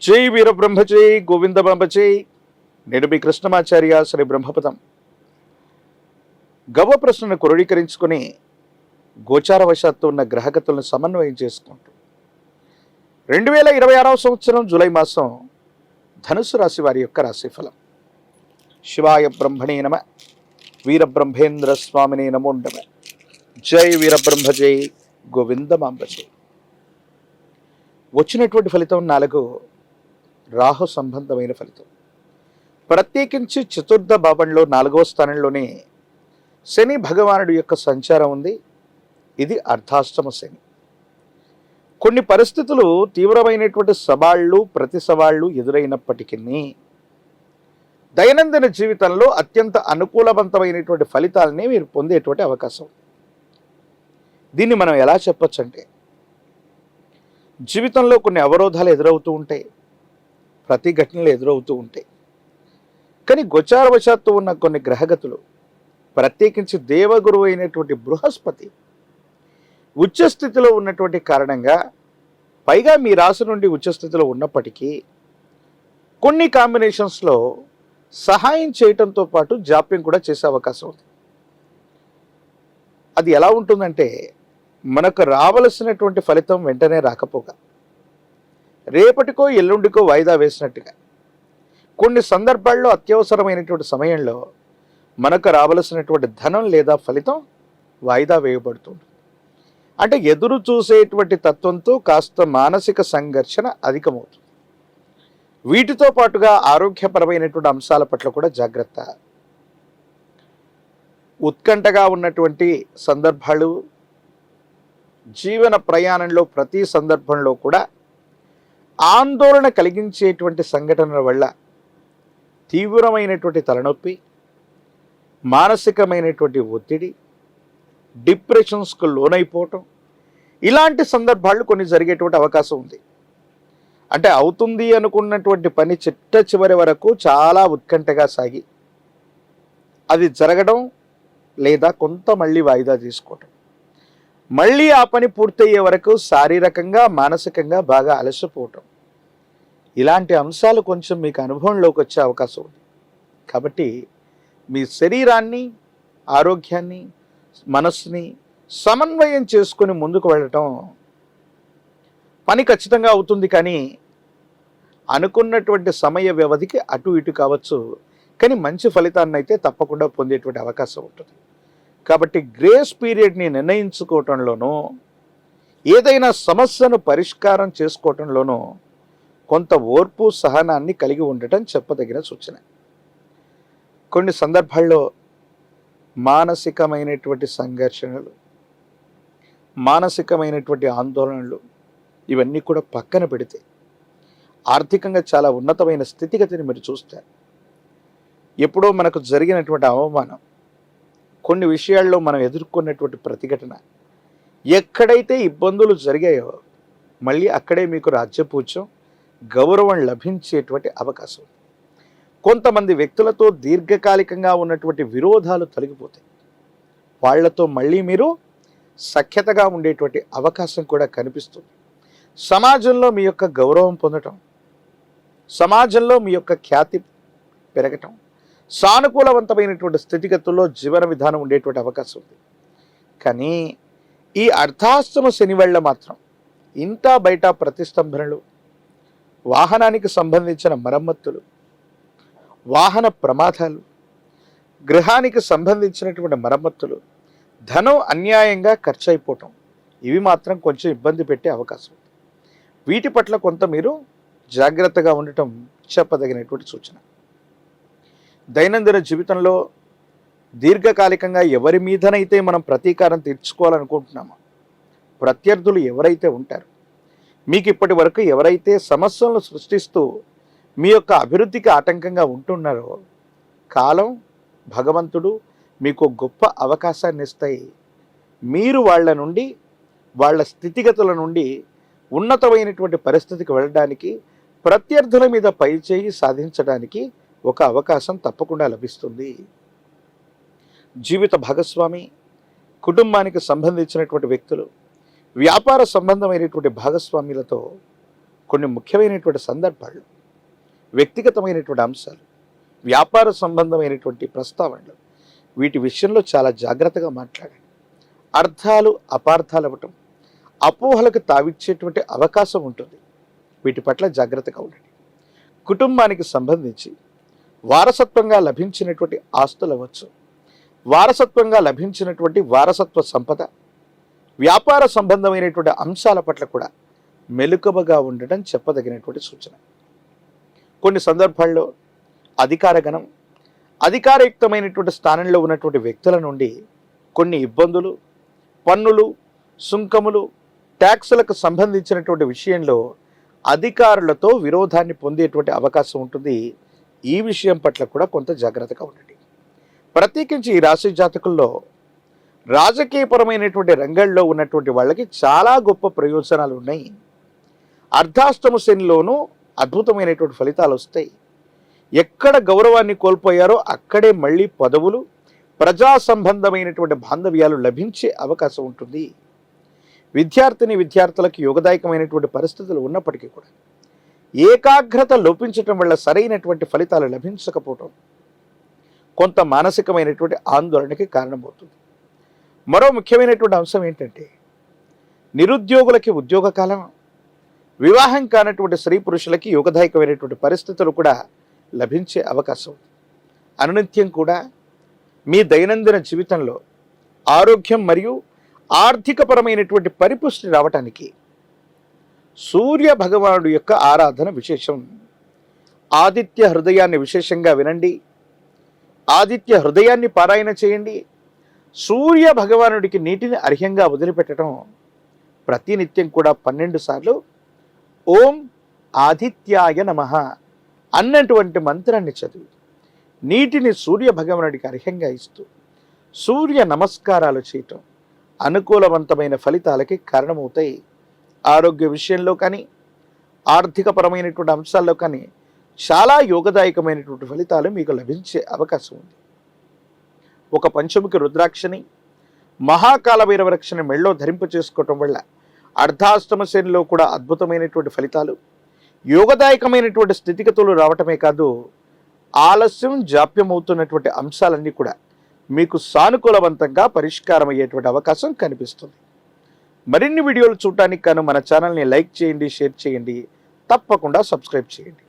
జై వీరబ్రహ్మజై గోవిందబాంబజై. నేను మీ కృష్ణమాచార్య శ్రీ బ్రహ్మపదం. గవ ప్రశ్నను క్రోడీకరించుకుని గోచారవశాత్తు ఉన్న గ్రహగతులను సమన్వయం చేసుకుంటూ 2026 సంవత్సరం జూలై మాసం ధనుసు రాశి వారి యొక్క రాశిఫలం. శివాయ బ్రహ్మణే నమ. వీరబ్రహ్మేంద్ర స్వామినే నమో నమ. జై వీరబ్రహ్మజై గోవిందమాంబజై. వచ్చినటువంటి ఫలితం 4 రాహు సంబంధమైన ఫలితం. ప్రత్యేకించి చతుర్థ భావంలో 4వ స్థానంలోనే శని భగవానుడి యొక్క సంచారం ఉంది. ఇది అర్ధాష్టమ శని. కొన్ని పరిస్థితులు తీవ్రమైనటువంటి సవాళ్లు ప్రతి సవాళ్లు ఎదురైనప్పటికీ దైనందిన జీవితంలో అత్యంత అనుకూలవంతమైనటువంటి ఫలితాలని మీరు పొందేటువంటి అవకాశం. దీన్ని మనం ఎలా చెప్పొచ్చు అంటే, జీవితంలో కొన్ని అవరోధాలు ఎదురవుతూ ఉంటాయి, ప్రతిఘటనలు ఎదురవుతూ ఉంటాయి. కానీ గోచారవశాత్తు ఉన్న కొన్ని గ్రహగతులు, ప్రత్యేకించి దేవగురువు అయినటువంటి బృహస్పతి ఉచ్చస్థితిలో ఉన్నటువంటి కారణంగా, పైగా మీ రాశి నుండి ఉచ్చస్థితిలో ఉన్నప్పటికీ కొన్ని కాంబినేషన్స్లో సహాయం చేయటంతో పాటు జాప్యం కూడా చేసే అవకాశం ఉంది. అది ఎలా ఉంటుందంటే, మనకు రావలసినటువంటి ఫలితం వెంటనే రాకపోగా, రేపటికో ఎల్లుండికో వాయిదా వేసినట్టుగా, కొన్ని సందర్భాల్లో అత్యవసరమైనటువంటి సమయంలో మనకు రావలసినటువంటి ధనం లేదా ఫలితం వాయిదా వేయబడుతుంది. అంటే ఎదురు చూసేటువంటి తత్వంతో కాస్త మానసిక సంఘర్షణ అధికమవుతుంది. వీటితో పాటుగా ఆరోగ్యపరమైనటువంటి అంశాల పట్ల కూడా జాగ్రత్త. ఉత్కంఠగా ఉన్నటువంటి సందర్భాలు, జీవన ప్రయాణంలో ప్రతి సందర్భంలో కూడా ఆందోళన కలిగించేటువంటి సంఘటనల వల్ల తీవ్రమైనటువంటి తలనొప్పి, మానసికమైనటువంటి ఒత్తిడి, డిప్రెషన్స్కు లోనైపోవటం, ఇలాంటి సందర్భాలు కొన్ని జరిగేటువంటి అవకాశం ఉంది. అంటే అవుతుంది అనుకున్నటువంటి పని చిట్ట చివరి వరకు చాలా ఉత్కంఠగా సాగి అది జరగడం, లేదా కొంత మళ్ళీ వాయిదా తీసుకోవటం, మళ్ళీ ఆ పని పూర్తయ్యే వరకు శారీరకంగా మానసికంగా బాగా అలసిపోవటం, ఇలాంటి అంశాలు కొంచెం మీకు అనుభవంలోకి వచ్చే అవకాశం ఉంది. కాబట్టి మీ శరీరాన్ని, ఆరోగ్యాన్ని, మనస్సుని సమన్వయం చేసుకుని ముందుకు వెళ్ళటం పని ఖచ్చితంగా అవుతుంది. కానీ అనుకున్నటువంటి సమయ వ్యవధికి అటు ఇటు కావచ్చు, కానీ మంచి ఫలితాన్ని అయితే తప్పకుండా పొందేటువంటి అవకాశం ఉంటుంది. కాబట్టి గ్రేస్ పీరియడ్ని నిర్ణయించుకోవటంలోనూ, ఏదైనా సమస్యను పరిష్కారం చేసుకోవటంలోనూ కొంత ఓర్పు సహనాన్ని కలిగి ఉండటం చెప్పదగిన సూచన. కొన్ని సందర్భాల్లో మానసికమైనటువంటి సంఘర్షణలు, మానసికమైనటువంటి ఆందోళనలు, ఇవన్నీ కూడా పక్కన పెడితే ఆర్థికంగా చాలా ఉన్నతమైన స్థితిగతిని మీరు చూస్తారు. ఎప్పుడో మనకు జరిగినటువంటి అవమానం, కొన్ని విషయాల్లో మనం ఎదుర్కొన్నటువంటి ప్రతిఘటన, ఎక్కడైతే ఇబ్బందులు జరిగాయో మళ్ళీ అక్కడే మీకు రాజ్యపూజ్యం, గౌరవం లభించేటువంటి అవకాశం. కొంతమంది వ్యక్తులతో దీర్ఘకాలికంగా ఉన్నటువంటి విరోధాలు తొలగిపోతాయి. వాళ్లతో మళ్ళీ మీరు సఖ్యతగా ఉండేటువంటి అవకాశం కూడా కనిపిస్తుంది. సమాజంలో మీ యొక్క గౌరవం పొందటం, సమాజంలో మీ యొక్క ఖ్యాతి పెరగటం, సానుకూలవంతమైనటువంటి స్థితిగతుల్లో జీవన విధానం ఉండేటువంటి అవకాశం ఉంది. కానీ ఈ అర్ధాష్టమ శని వల్ల మాత్రం ఇంటా బయట ప్రతిష్టంభనలు, వాహనానికి సంబంధించిన మరమ్మతులు, వాహన ప్రమాదాలు, గృహానికి సంబంధించినటువంటి మరమ్మతులు, ధనం అన్యాయంగా ఖర్చు అయిపోవటం, ఇవి మాత్రం కొంచెం ఇబ్బంది పెట్టే అవకాశం ఉంది. వీటి పట్ల కొంత మీరు జాగ్రత్తగా ఉండటం చెప్పదగినటువంటి సూచన. దైనందిన జీవితంలో దీర్ఘకాలికంగా ఎవరి మీదనైతే మనం ప్రతీకారం తీర్చుకోవాలనుకుంటున్నామో, ప్రత్యర్థులు ఎవరైతే ఉంటారో, మీకు ఇప్పటి వరకు ఎవరైతే సమస్యలను సృష్టిస్తూ మీ యొక్క అభివృద్ధికి ఆటంకంగా ఉంటున్నారో, కాలం, భగవంతుడు మీకు గొప్ప అవకాశాన్ని ఇస్తాయి. మీరు వాళ్ళ నుండి, వాళ్ళ స్థితిగతుల నుండి ఉన్నతమైనటువంటి పరిస్థితికి వెళ్ళడానికి, ప్రత్యర్థుల మీద పైచేయి సాధించడానికి ఒక అవకాశం తప్పకుండా లభిస్తుంది. జీవిత భాగస్వామి, కుటుంబానికి సంబంధించినటువంటి వ్యక్తులు, వ్యాపార సంబంధమైనటువంటి భాగస్వామ్యులతో కొన్ని ముఖ్యమైనటువంటి సందర్భాలు, వ్యక్తిగతమైనటువంటి అంశాలు, వ్యాపార సంబంధమైనటువంటి ప్రస్తావనలు, వీటి విషయంలో చాలా జాగ్రత్తగా మాట్లాడండి. అర్థాలు అపార్థాలు అవ్వటం, అపోహలకు తావిచ్చేటువంటి అవకాశం ఉంటుంది. వీటి పట్ల జాగ్రత్తగా ఉండండి. కుటుంబానికి సంబంధించి వారసత్వంగా లభించినటువంటి ఆస్తులు అవ్వచ్చు, వారసత్వంగా లభించినటువంటి వారసత్వ సంపద, వ్యాపార సంబంధమైనటువంటి అంశాల పట్ల కూడా మెలకువగా ఉండడం చెప్పదగినటువంటి సూచన. కొన్ని సందర్భాల్లో అధికార గణం, అధికారయుక్తమైనటువంటి స్థానంలో ఉన్నటువంటి వ్యక్తుల నుండి కొన్ని ఇబ్బందులు, పన్నులు, సుంకములు, ట్యాక్సులకు సంబంధించినటువంటి విషయంలో అధికారులతో విరోధాన్ని పొందేటువంటి అవకాశం ఉంటుంది. ఈ విషయం పట్ల కూడా కొంత జాగ్రత్తగా ఉండండి. ప్రత్యేకించి ఈ రాశి జాతకుల్లో రాజకీయపరమైనటువంటి రంగంలో ఉన్నటువంటి వాళ్ళకి చాలా గొప్ప ప్రయోజనాలు ఉన్నాయి. అర్ధాష్టమ శనిలోనూ అద్భుతమైనటువంటి ఫలితాలు వస్తాయి. ఎక్కడ గౌరవాన్ని కోల్పోయారో అక్కడే మళ్ళీ పదవులు, ప్రజా సంబంధమైనటువంటి బాంధవ్యాలు లభించే అవకాశం ఉంటుంది. విద్యార్థులకు యోగదాయకమైనటువంటి పరిస్థితులు ఉన్నప్పటికీ కూడా ఏకాగ్రత లోపించటం వల్ల సరైనటువంటి ఫలితాలు లభించకపోవటం కొంత మానసికమైనటువంటి ఆందోళనకి కారణమవుతుంది. మరో ముఖ్యమైనటువంటి అంశం ఏంటంటే, నిరుద్యోగులకి ఉద్యోగ కాలం, వివాహం కానటువంటి స్త్రీ పురుషులకి యోగదాయకమైనటువంటి పరిస్థితులు కూడా లభించే అవకాశం ఉంది. అనునిత్యం కూడా మీ దైనందిన జీవితంలో ఆరోగ్యం మరియు ఆర్థికపరమైనటువంటి పరిపుష్టి రావటానికి సూర్య భగవానుడి యొక్క ఆరాధన విశేషం. ఆదిత్య హృదయాన్ని విశేషంగా వినండి, ఆదిత్య హృదయాన్ని పారాయణ చేయండి. సూర్య భగవానుడికి నీటిని అర్ఘ్యంగా వదిలిపెట్టడం, ప్రతినిత్యం కూడా 12 సార్లు ఓం ఆదిత్యాయ నమః అన్నటువంటి మంత్రాన్ని చదివి నీటిని సూర్య భగవానుడికి అర్ఘ్యంగా ఇస్తూ సూర్య నమస్కారాలు చేయటం అనుకూలవంతమైన ఫలితాలకి కారణమవుతాయి. ఆరోగ్య విషయంలో కానీ, ఆర్థికపరమైనటువంటి అంశాల్లో కానీ చాలా యోగదాయకమైనటువంటి ఫలితాలు మీకు లభించే అవకాశం ఉంది. ఒక పంచముఖి రుద్రాక్షని, మహాకాల భైరవ రక్షని మెళ్ళో ధరింప చేసుకోవటం వల్ల అర్ధాష్టమ శనిలో కూడా అద్భుతమైనటువంటి ఫలితాలు, యోగదాయకమైనటువంటి స్థితిగతులు రావటమే కాదు, ఆలస్యం జాప్యం అవుతున్నటువంటి అంశాలన్నీ కూడా మీకు సానుకూలవంతంగా పరిష్కారం అయ్యేటువంటి అవకాశం కనిపిస్తుంది. మరిన్ని వీడియోలు చూడటానికి గాను మన ఛానల్ని లైక్ చేయండి, షేర్ చేయండి, తప్పకుండా సబ్స్క్రైబ్ చేయండి.